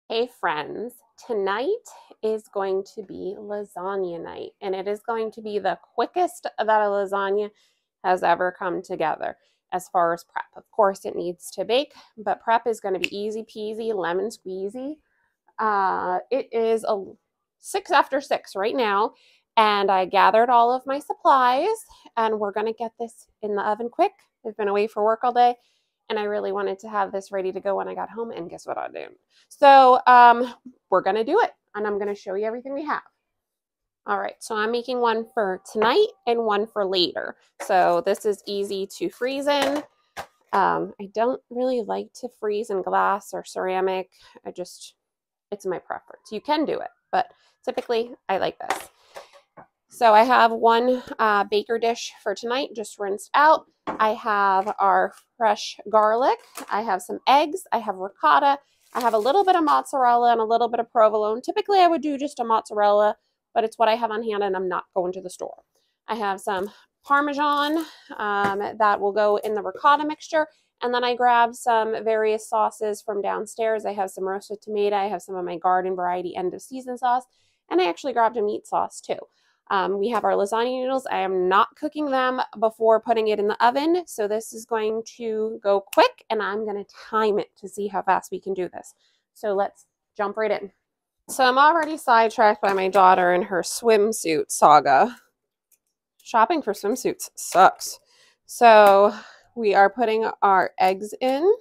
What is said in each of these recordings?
Hey friends, tonight is going to be lasagna night, and it is going to be the quickest that a lasagna has ever come together as far as prep. Of course, it needs to bake, but prep is going to be easy peasy, lemon squeezy. It is 6 after 6 right now, and I gathered all of my supplies, and we're going to get this in the oven quick. I've been away for work all day, and I really wanted to have this ready to go when I got home, and guess what I did? So we're going to do it, and I'm going to show you everything we have. All right, so I'm making one for tonight and one for later. So this is easy to freeze in. I don't really like to freeze in glass or ceramic. It's my preference. You can do it, but typically I like this. So I have one baker dish for tonight, just rinsed out. I have our fresh garlic. I have some eggs. I have ricotta. I have a little bit of mozzarella and a little bit of provolone. Typically I would do just a mozzarella, but it's what I have on hand and I'm not going to the store. I have some Parmesan that will go in the ricotta mixture. And then I grabbed some various sauces from downstairs. I have some roasted tomato. I have some of my garden variety end of season sauce. And I actually grabbed a meat sauce too. We have our lasagna noodles. I am not cooking them before putting it in the oven. So this is going to go quick and I'm going to time it to see how fast we can do this. So let's jump right in. So I'm already sidetracked by my daughter and her swimsuit saga. Shopping for swimsuits sucks. So we are putting our eggs in.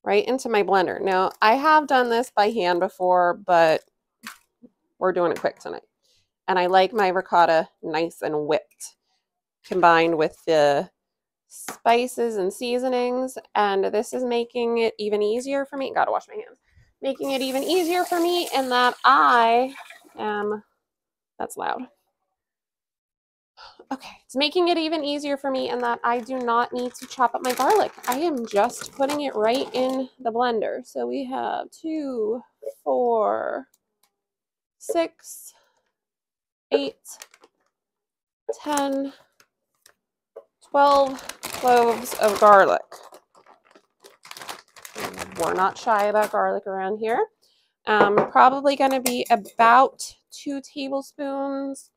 Right into my blender. Now, I have done this by hand before, but we're doing it quick tonight. And I like my ricotta nice and whipped, combined with the spices and seasonings. And this is making it even easier for me. Gotta wash my hands. Making it even easier for me in that that's loud. Okay, it's making it even easier for me in that I do not need to chop up my garlic. I am just putting it right in the blender. So we have 2, 4, 6, 8, 10, 12 cloves of garlic. We're not shy about garlic around here. Probably going to be about 2 tablespoons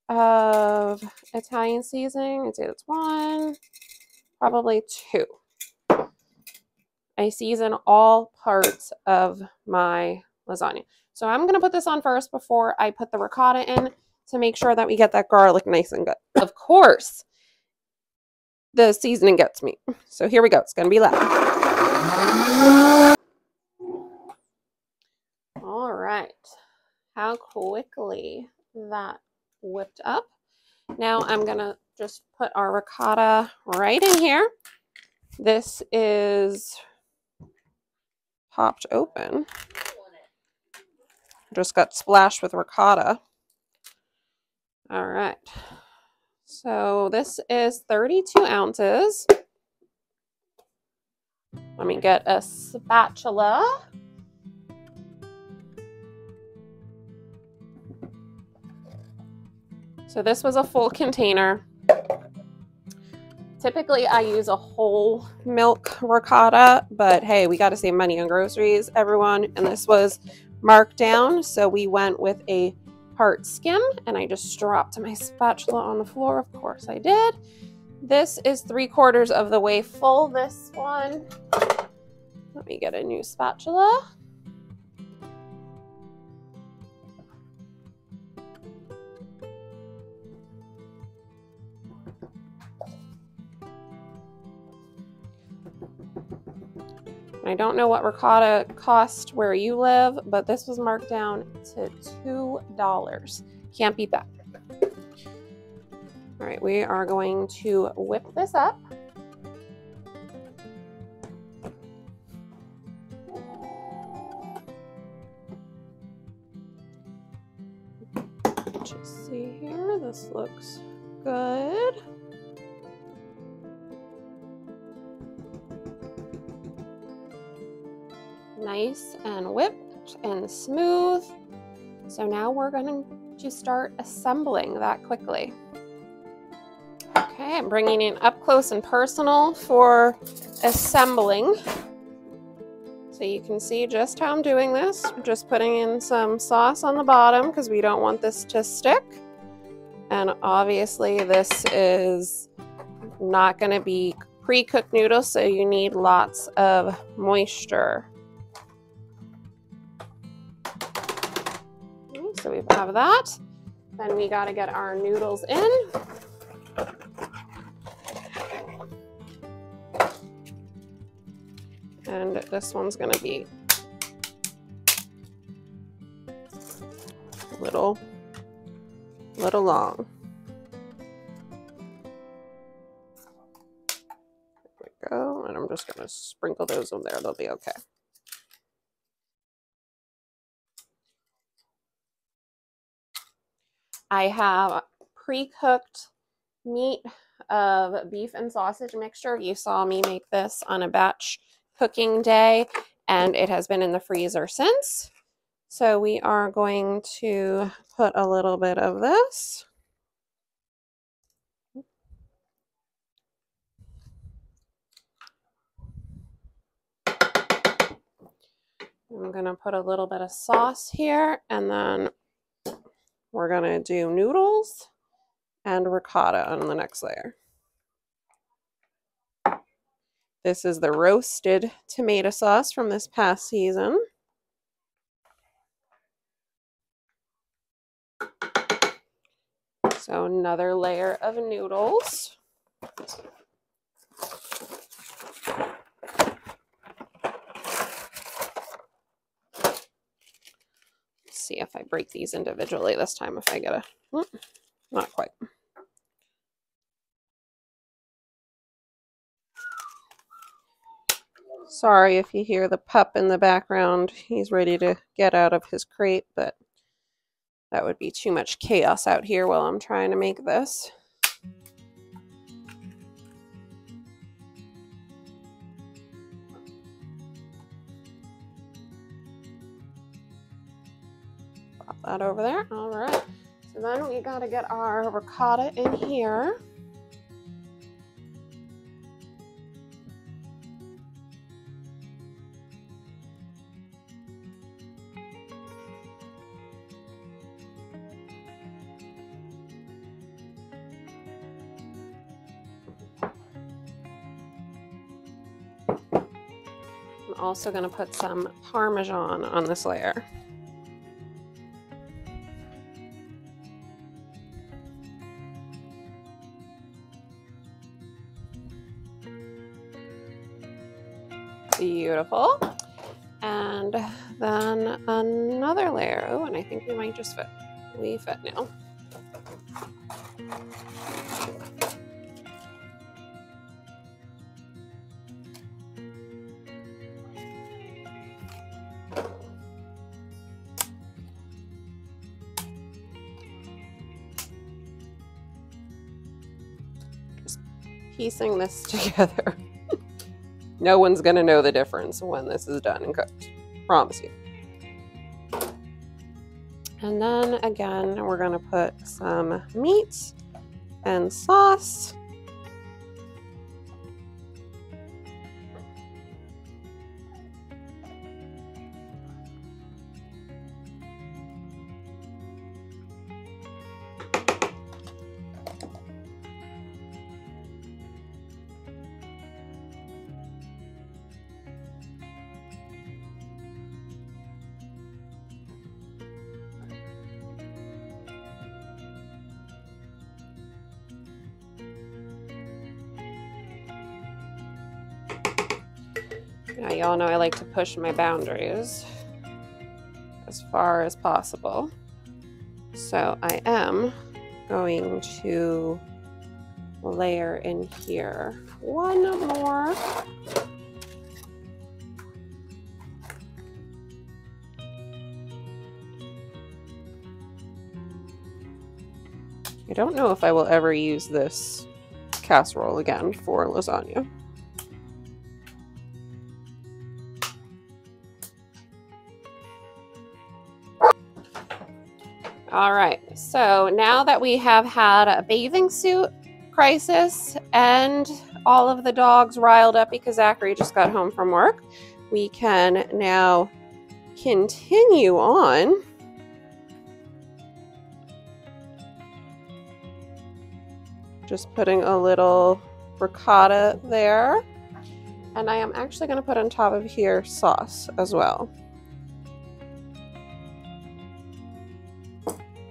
of Italian seasoning. I'd say that's 1, probably 2. I season all parts of my lasagna. So I'm going to put this on first before I put the ricotta in to make sure that we get that garlic nice and good. Of course, the seasoning gets me. So here we go. It's going to be loud. All right. How quickly that whipped up. Now I'm going to just put our ricotta right in here. This is popped open. Just got splashed with ricotta. All right. So this is 32 ounces. Let me get a spatula. So this was a full container. Typically I use a whole milk ricotta, but hey, we got to save money on groceries, everyone. And this was marked down, so we went with a part skim, and I just dropped my spatula on the floor. Of course I did. This is 3/4 of the way full, this one. Let me get a new spatula. I don't know what ricotta cost where you live, but this was marked down to $2. Can't beat that. All right, we are going to whip this up. Just see here, this looks good. Nice and whipped and smooth. So now we're going to start assembling that quickly. Okay, Okay, I'm bringing it up close and personal for assembling. So you can see just how I'm doing this. I'm just putting in some sauce on the bottom because we don't want this to stick. And obviously this is not going to be pre-cooked noodles, so you need lots of moisture. Okay, so we have that. Then we got to get our noodles in. And this one's going to be a little long. There we go. And I'm just going to sprinkle those in there. They'll be okay. I have pre-cooked meat of beef and sausage mixture. You saw me make this on a batch cooking day, and it has been in the freezer since. So we are going to put a little bit of this. I'm going to put a little bit of sauce here, and then we're going to do noodles and ricotta on the next layer. This is the roasted tomato sauce from this past season. So another layer of noodles. See if I break these individually this time, if I get a, not quite. Sorry if you hear the pup in the background. He's ready to get out of his crate, but that would be too much chaos out here while I'm trying to make this. Pop that over there. All right. So then we got to get our ricotta in here. I'm also going to put some Parmesan on this layer. Beautiful. And then another layer. Oh, and I think we might just fit. We fit now. Just piecing this together. No one's going to know the difference when this is done and cooked. Promise you. And then again, we're going to put some meat and sauce. Now, y'all know I like to push my boundaries as far as possible. So I am going to layer in here one more. I don't know if I will ever use this casserole again for lasagna. All right, so now that we have had a bathing suit crisis and all of the dogs riled up because Zachary just got home from work, we can now continue on. Just putting a little ricotta there. And I am actually going to put on top of here sauce as well.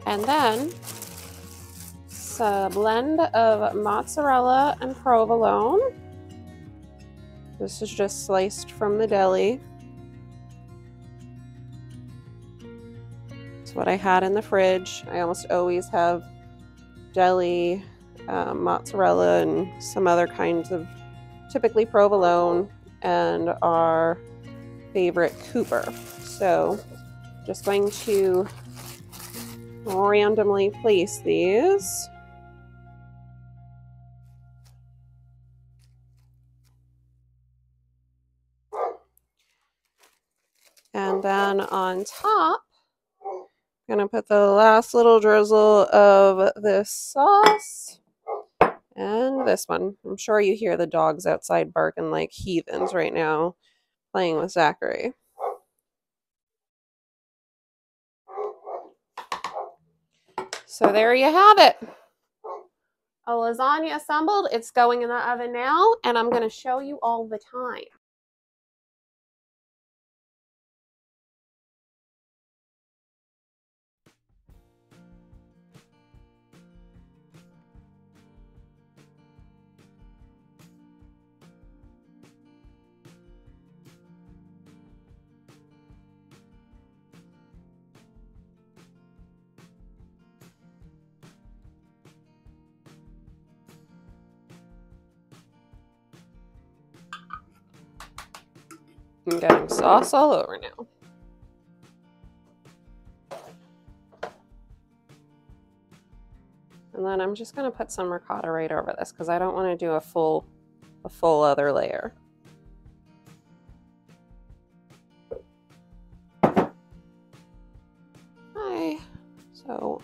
And then a blend of mozzarella and provolone. This is just sliced from the deli. It's what I had in the fridge. I almost always have deli mozzarella and some other kinds of, typically provolone, and our favorite Cooper. So just going to randomly place these. And then on top, I'm gonna put the last little drizzle of this sauce and this one. I'm sure you hear the dogs outside barking like heathens right now, playing with Zachary. So there you have it. A lasagna assembled. It's going in the oven now, and I'm gonna show you all the time. I'm getting sauce all over now. And then I'm just going to put some ricotta right over this because I don't want to do a full other layer. Okay, so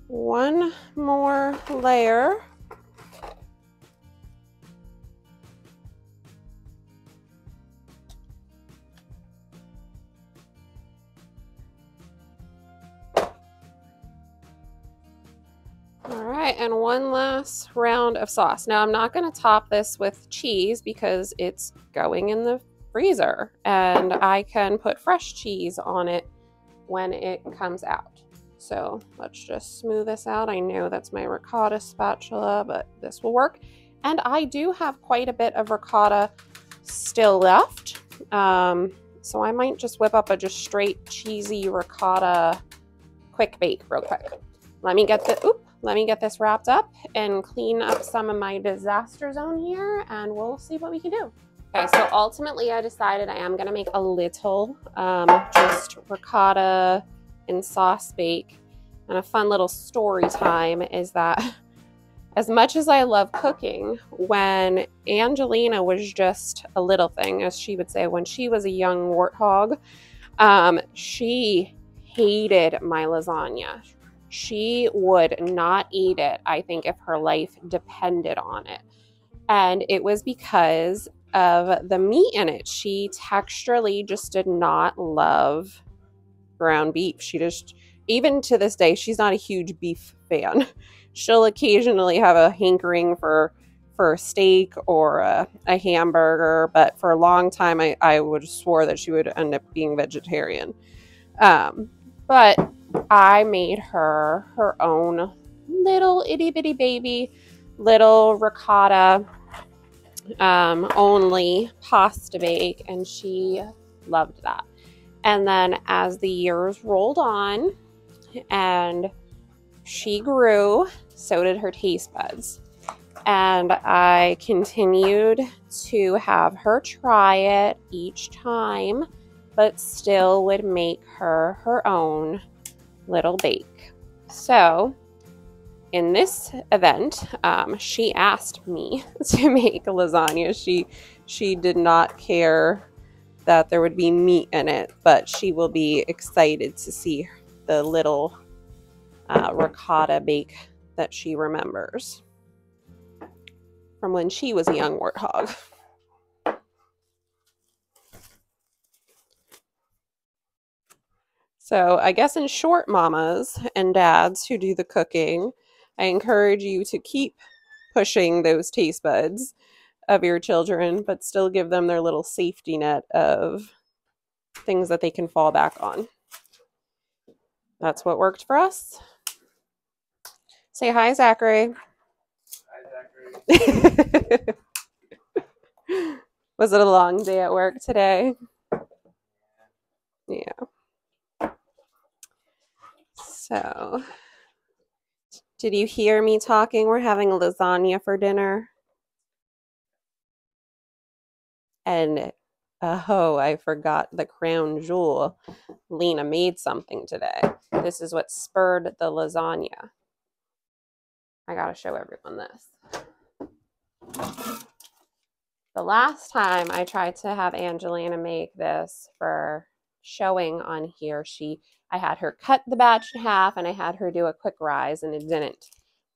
one more layer. And one last round of sauce. Now I'm not going to top this with cheese because it's going in the freezer, and I can put fresh cheese on it when it comes out. So let's just smooth this out. I know that's my ricotta spatula, but this will work. And I do have quite a bit of ricotta still left. So I might just whip up a just straight cheesy ricotta quick bake real quick. Let me get this wrapped up and clean up some of my disaster zone here, and we'll see what we can do. Okay, so ultimately I decided I am gonna make a little just ricotta and sauce bake. And a fun little story time is that as much as I love cooking, when Angelina was just a little thing, as she would say, when she was a young warthog, she hated my lasagna. She would not eat it, I think, if her life depended on it. And it was because of the meat in it. She texturally just did not love ground beef. She just, even to this day, she's not a huge beef fan. She'll occasionally have a hankering for a steak or a hamburger, but for a long time, I would have swore that she would end up being vegetarian. But I made her her own little itty bitty baby, little ricotta only pasta bake, and she loved that. And then as the years rolled on and she grew, so did her taste buds. And I continued to have her try it each time, but still would make her her own little bake. So in this event, she asked me to make a lasagna. She did not care that there would be meat in it, but she will be excited to see the little ricotta bake that she remembers. from when she was a young warthog. So I guess in short, mamas and dads who do the cooking, I encourage you to keep pushing those taste buds of your children, but still give them their little safety net of things that they can fall back on. That's what worked for us. Say hi, Zachary. Hi, Zachary. Was it a long day at work today? Yeah. So, did you hear me talking? We're having lasagna for dinner. And, oh, I forgot the crown jewel. Lena made something today. This is what spurred the lasagna. I gotta show everyone this. The last time I tried to have Angelina make this for showing on here, I had her cut the batch in half and I had her do a quick rise, and it didn't.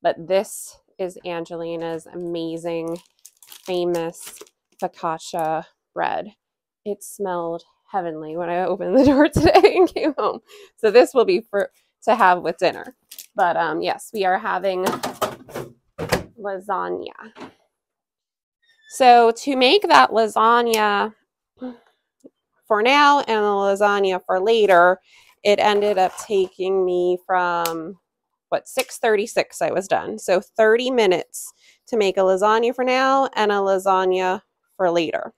But this is Angelina's amazing, famous focaccia bread. It smelled heavenly when I opened the door today and came home. So this will be to have with dinner. But yes, we are having lasagna. So to make that lasagna for now and the lasagna for later, it ended up taking me from, what, 6:36 I was done. So 30 minutes to make a lasagna for now and a lasagna for later.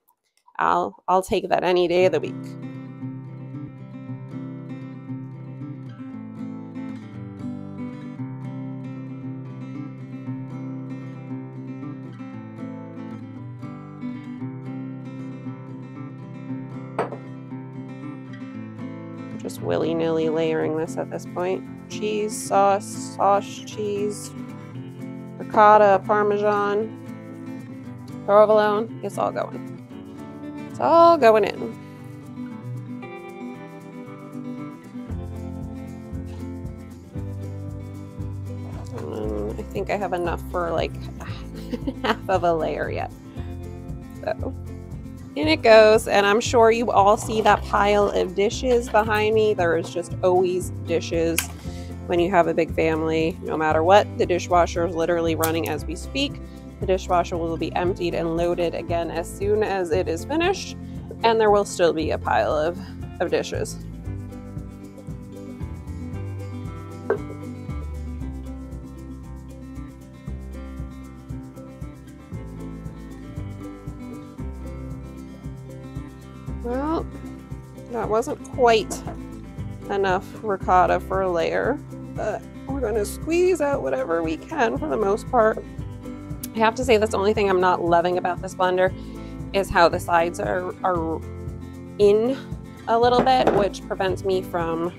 I'll take that any day of the week. Just willy-nilly layering this at this point. Cheese, sauce, cheese, ricotta, parmesan, provolone. It's all going. It's all going in. I think I have enough for like half of a layer yet. So in it goes, and I'm sure you all see that pile of dishes behind me. There is just always dishes when you have a big family. No matter what, the dishwasher is literally running as we speak. The dishwasher will be emptied and loaded again as soon as it is finished, and there will still be a pile of dishes. Well, that wasn't quite enough ricotta for a layer, but we're going to squeeze out whatever we can for the most part. I have to say that's the only thing I'm not loving about this blender is how the sides are in a little bit, which prevents me from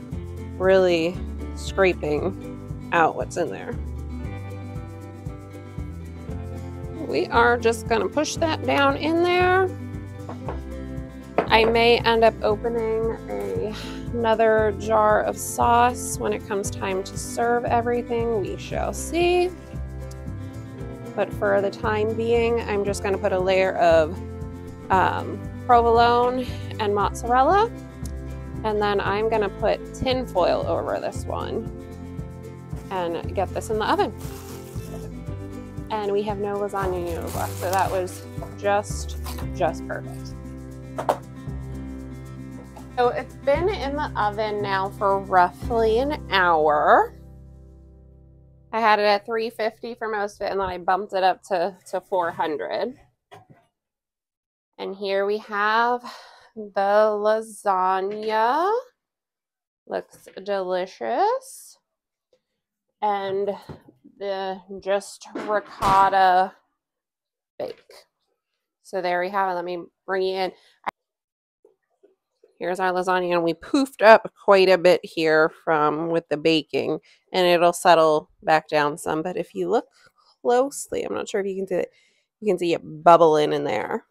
really scraping out what's in there. We are just going to push that down in there. I may end up opening another jar of sauce when it comes time to serve everything. We shall see. But for the time being, I'm just going to put a layer of provolone and mozzarella. And then I'm going to put tin foil over this one and get this in the oven. And we have no lasagna noodles left, so that was just perfect. So it's been in the oven now for roughly an hour. I had it at 350 for most of it, and then I bumped it up to 400. And here we have the lasagna. Looks delicious. And the just ricotta bake. So there we have it. Let me bring you in. Here's our lasagna, and we poofed up quite a bit here with the baking, and it'll settle back down some. But if you look closely, I'm not sure if you can see it. You can see it bubbling in there.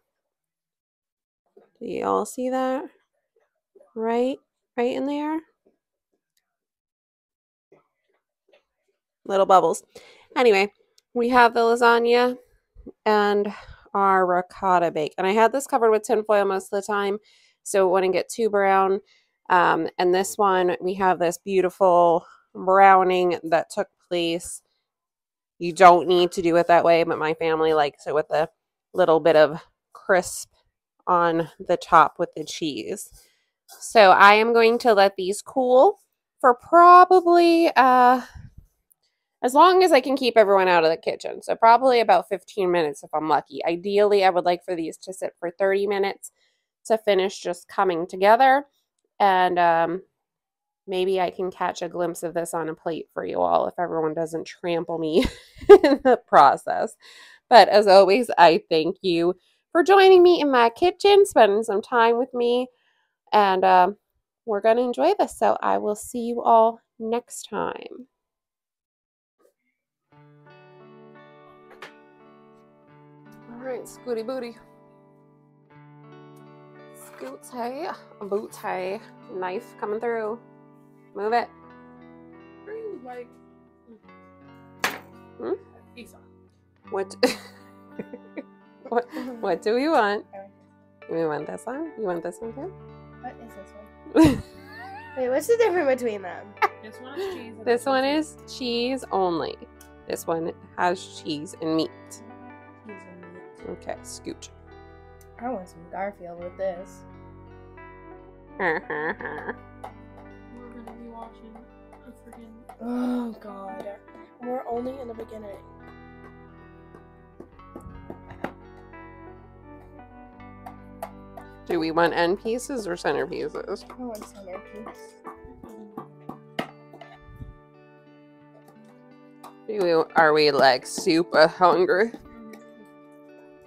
Do you all see that? Right in there. Little bubbles. Anyway, we have the lasagna. and our ricotta bake. And I had this covered with tinfoil most of the time so it wouldn't get too brown. And this one, we have this beautiful browning that took place. You don't need to do it that way, but my family likes it with a little bit of crisp on the top with the cheese. So I am going to let these cool for probably as long as I can keep everyone out of the kitchen. So probably about 15 minutes if I'm lucky. Ideally, I would like for these to sit for 30 minutes to finish just coming together. And maybe I can catch a glimpse of this on a plate for you all if everyone doesn't trample me in the process. But as always, I thank you for joining me in my kitchen, spending some time with me. And we're going to enjoy this. So I will see you all next time. All right, scooty booty. Scoots, hey. Boots, hey. Knife coming through. Move it. Like, What? What do we want? Do we want this one? You want this one too? What is this one? Wait, what's the difference between them? This one is cheese. This one is cheese only. This one has cheese and meat. Cheese and meat. Okay, scooch. I want some Garfield with this. We're gonna be watching a freaking. Oh god. We're only in the beginning. Do we want end pieces or center pieces? I want centerpiece. Are we like super hungry?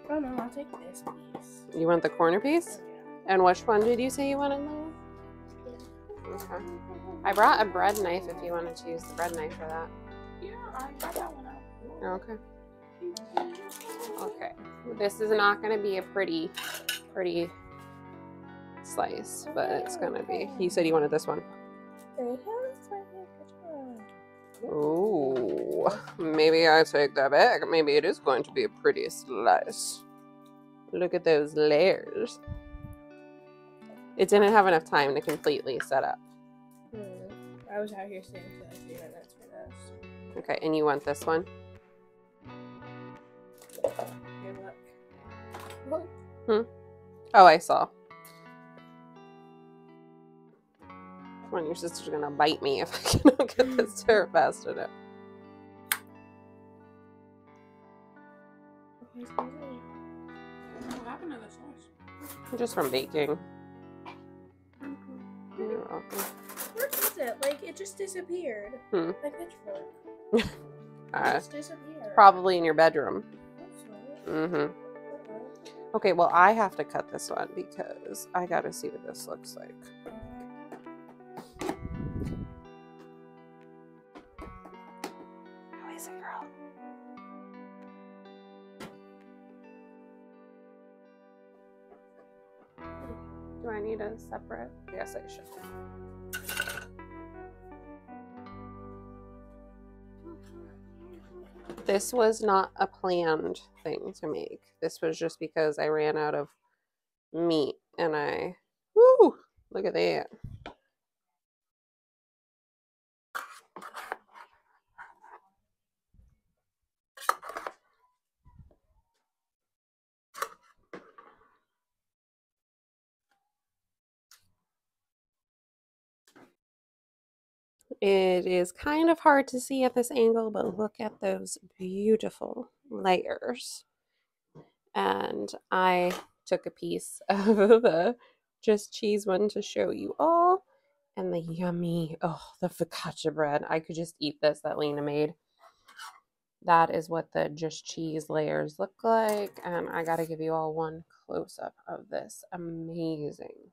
Oh no, I'll take this piece. You want the corner piece? Oh, yeah. And which one did you say you wanted, Lou? Okay. I brought a bread knife if you wanted to use the bread knife for that. Yeah, I got that one out. Okay. Okay. This is not going to be a pretty slice, but it's going to be. You said you wanted this one. Ooh. Maybe I take that back. Maybe it is going to be a pretty slice. Look at those layers. It didn't have enough time to completely set up. I was out here staying for like 3 minutes for this. Okay, and you want this one? Here, look. Hmm? Oh, I saw. Come on, your sister's gonna bite me if I cannot get this to her fast enough. What happened to the sauce? Just from baking. You're welcome. Where is it? Like, it just disappeared. Hmm. My pitchfork. It just disappeared. Probably in your bedroom. That's right. Okay, well, I have to cut this one because I gotta see what this looks like. How is it, girl? Do I need a separate? Yes, I should. This was not a planned thing to make. This was just because I ran out of meat and woo, look at that. It is kind of hard to see at this angle, but look at those beautiful layers. And I took a piece of the just cheese one to show you all. And the yummy, the focaccia bread. I could just eat this that Lena made. That is what the just cheese layers look like. And I got to give you all one close-up of this amazing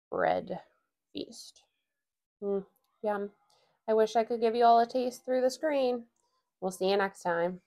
bread feast. Yum. I wish I could give you all a taste through the screen. We'll see you next time.